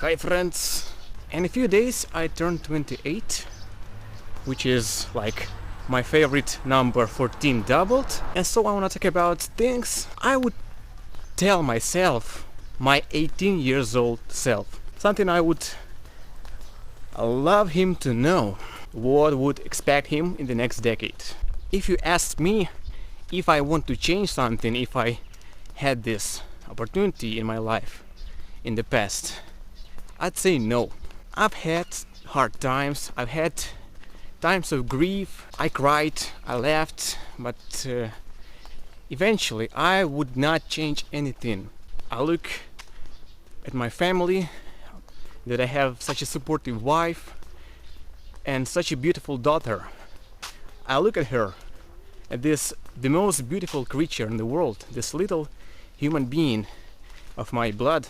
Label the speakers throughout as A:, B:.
A: Hi friends! In a few days I turn 28, which is like my favorite number 14 doubled, and so I want to talk about things I would tell myself, my 18 years old self. Something I would love him to know, what would expect him in the next decade. If you ask me if I want to change something, if I had this opportunity in my life in the past, I'd say no. I've had hard times, I've had times of grief, I cried, I laughed, but eventually I would not change anything. I look at my family, that I have such a supportive wife and such a beautiful daughter. I look at her, at this, the most beautiful creature in the world, this little human being of my blood.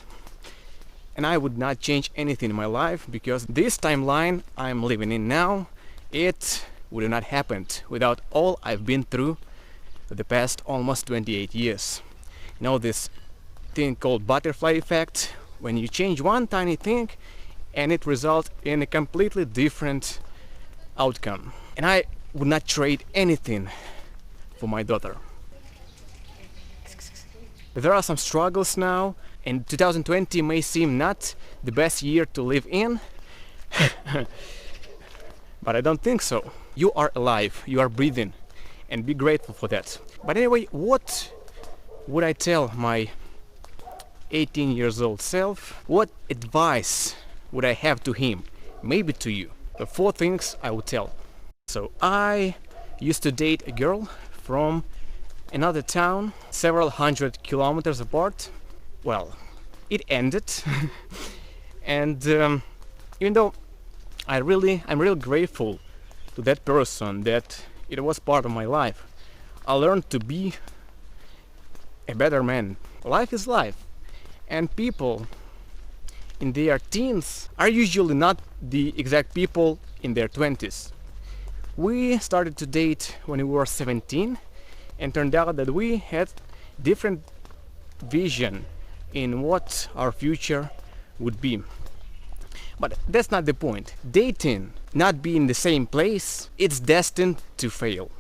A: And I would not change anything in my life, because this timeline I'm living in now, it would have not happened without all I've been through the past almost 28 years. You know, this thing called butterfly effect, when you change one tiny thing and it results in a completely different outcome. And I would not trade anything for my daughter. There are some struggles now, and 2020 may seem not the best year to live in, but I don't think so. You are alive, you are breathing, and be grateful for that. But anyway, what would I tell my 18 years old self? What advice would I have to him? Maybe to you. The 4 things I would tell. So I used to date a girl from another town, several hundred kilometers apart. Well, it ended, and even though I'm really grateful to that person, that it was part of my life, I learned to be a better man. Life is life, and people in their teens are usually not the exact people in their 20s. We started to date when we were 17, and turned out that we had different vision in what our future would be. But that's not the point. Dating, not being in the same place, it's destined to fail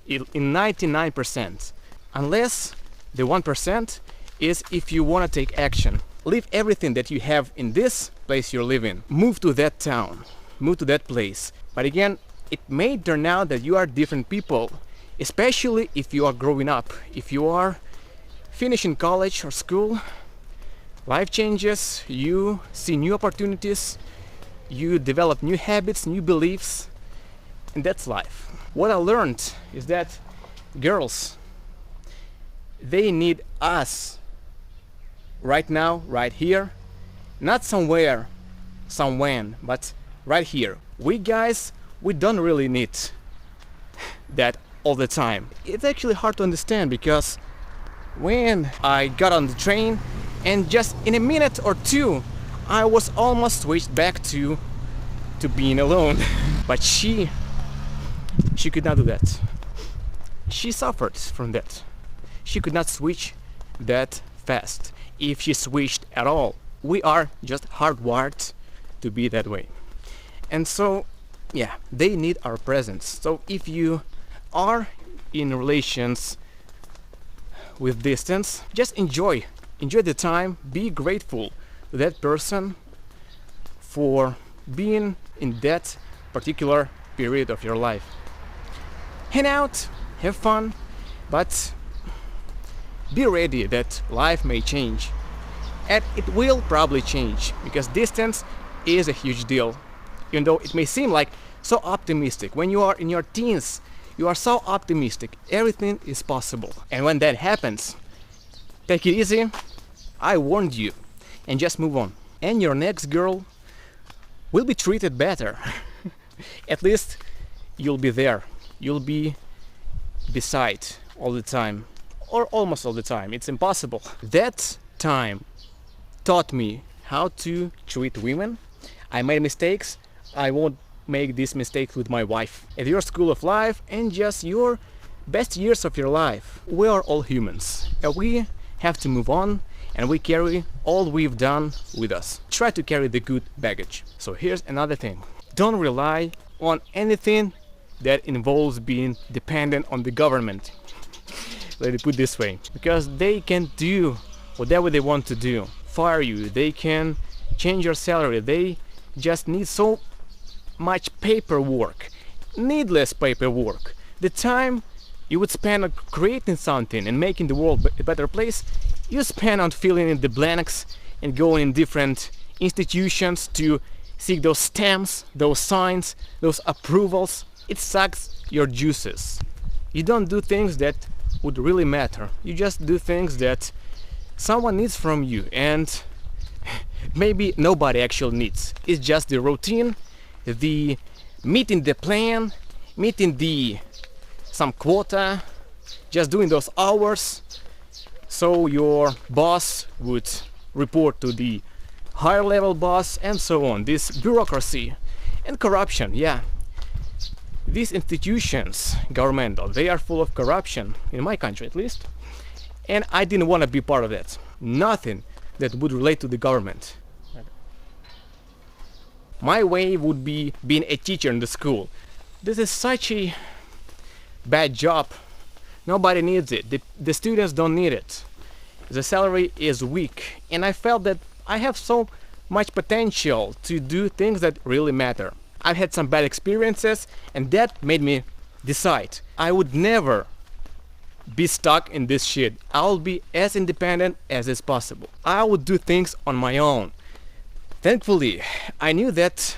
A: in 99%, unless the 1% is if you want to take action. Leave everything that you have in this place you're living, move to that town, move to that place. But again, it may turn out that you are different people, especially if you are growing up, if you are finishing college or school. Life changes, you see new opportunities, you develop new habits, new beliefs, and that's life. What I learned is that girls, they need us right now, right here, not somewhere, somewhen, but right here. We guys, we don't really need that all the time. It's actually hard to understand, because when I got on the train, and just in a minute or two, I was almost switched back to being alone. But she could not do that. She suffered from that. She could not switch that fast. If she switched at all, we are just hardwired to be that way. And so, yeah, they need our presence. So if you are in relations with distance, just enjoy the time, be grateful to that person for being in that particular period of your life. Hang out, have fun, but be ready that life may change, and it will probably change, because distance is a huge deal. Even though it may seem like so optimistic, when you are in your teens, you are so optimistic, everything is possible. And when that happens, take it easy, I warned you, and just move on. And your next girl will be treated better. At least you'll be there, you'll be beside all the time, or almost all the time. It's impossible. That time taught me how to treat women. I made mistakes, I won't make these mistakes with my wife. At your school of life and just your best years of your life, we are all humans, and we have to move on, and we carry all we've done with us. Try to carry the good baggage. So here's another thing. Don't rely on anything that involves being dependent on the government. Let me put it this way. Because they can do whatever they want to do. Fire you, they can change your salary, they just need so much paperwork. Needless paperwork. The time you would spend on creating something and making the world a better place, you spend on filling in the blanks and going in different institutions to seek those stamps, those signs, those approvals. It sucks your juices. You don't do things that would really matter. You just do things that someone needs from you, and maybe nobody actually needs. It's just the routine, the meeting the plan, meeting the some quota, just doing those hours so your boss would report to the higher level boss, and so on. This bureaucracy and corruption, yeah. These institutions, governmental, they are full of corruption, in my country at least, and I didn't want to be part of that. Nothing that would relate to the government. My way would be being a teacher in the school. This is such a bad job. Nobody needs it. The students don't need it. The salary is weak, and I felt that I have so much potential to do things that really matter. I've had some bad experiences, and that made me decide I would never be stuck in this shit. I'll be as independent as is possible. I would do things on my own. Thankfully, I knew that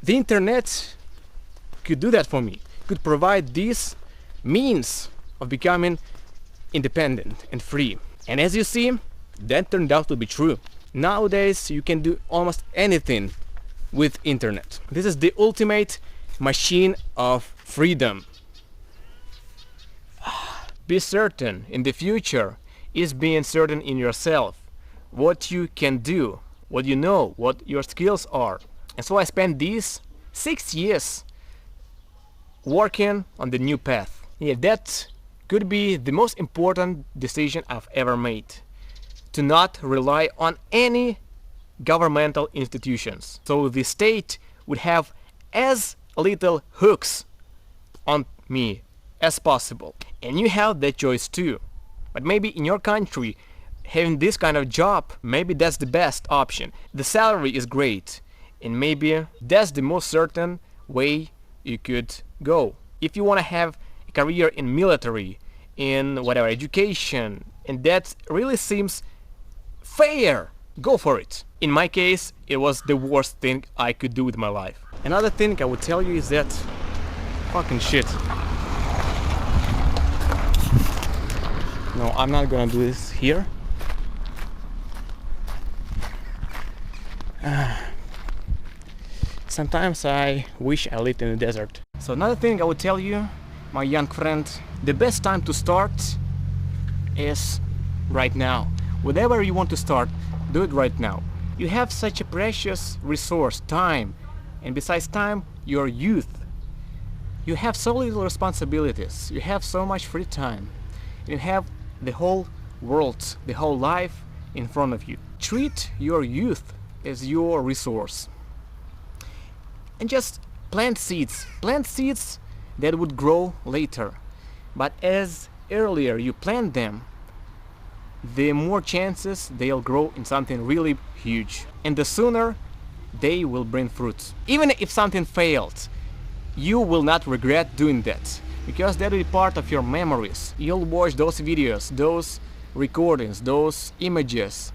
A: the internet could do that for me, could provide these means of becoming independent and free. And as you see, that turned out to be true. Nowadays, you can do almost anything with internet. This is the ultimate machine of freedom. Be certain in the future is being certain in yourself, what you can do, what you know, what your skills are. And so I spent these 6 years working on the new path. Yeah, that could be the most important decision I've ever made. To not rely on any governmental institutions. So the state would have as little hooks on me as possible. And you have that choice too. But maybe in your country, having this kind of job, maybe that's the best option. The salary is great, and maybe that's the most certain way you could go. If you want to have a career in military, in whatever, education, and that really seems fair, go for it. In my case, it was the worst thing I could do with my life. Another thing I would tell you is that fucking shit. No, I'm not gonna do this here. Sometimes I wish I lived in the desert. So another thing I would tell you, my young friend, the best time to start is right now. Whatever you want to start, do it right now. You have such a precious resource, time, and besides time, your youth. You have so little responsibilities, you have so much free time, you have the whole world, the whole life in front of you. Treat your youth as your resource. And just plant seeds that would grow later. But as earlier you plant them, the more chances they'll grow in something really huge. And the sooner they will bring fruit. Even if something failed, you will not regret doing that, because that will be part of your memories. You'll watch those videos, those recordings, those images,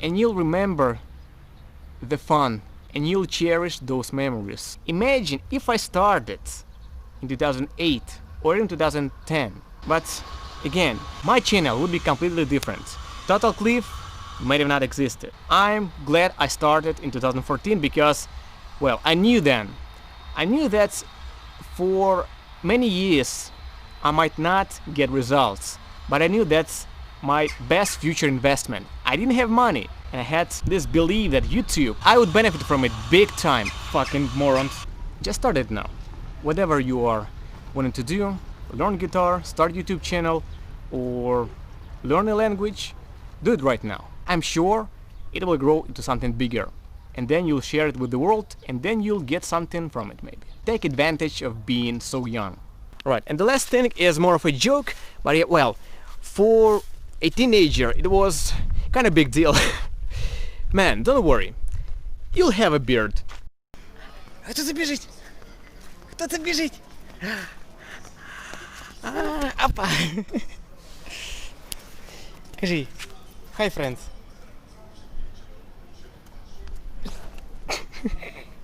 A: and you'll remember the fun, and you'll cherish those memories. Imagine if I started in 2008 or in 2010, but again, my channel would be completely different. Total Cliff might have not existed. I'm glad I started in 2014 because, well, I knew that for many years I might not get results, but I knew that's my best future investment. I didn't have money, and I had this belief that YouTube, I would benefit from it big time. Fucking morons. Just start it now. Whatever you are wanting to do, learn guitar, start YouTube channel, or learn a language, Do it right now. I'm sure it will grow into something bigger. And then you'll share it with the world, and then you'll get something from it maybe. Take advantage of being so young. Right, and the last thing is more of a joke, but yeah, well, for a teenager it was kind of big deal. Man, don't worry. You'll have a beard.
B: Кто це біжить? Хто це біжить? Опа! Кажи, hi friends.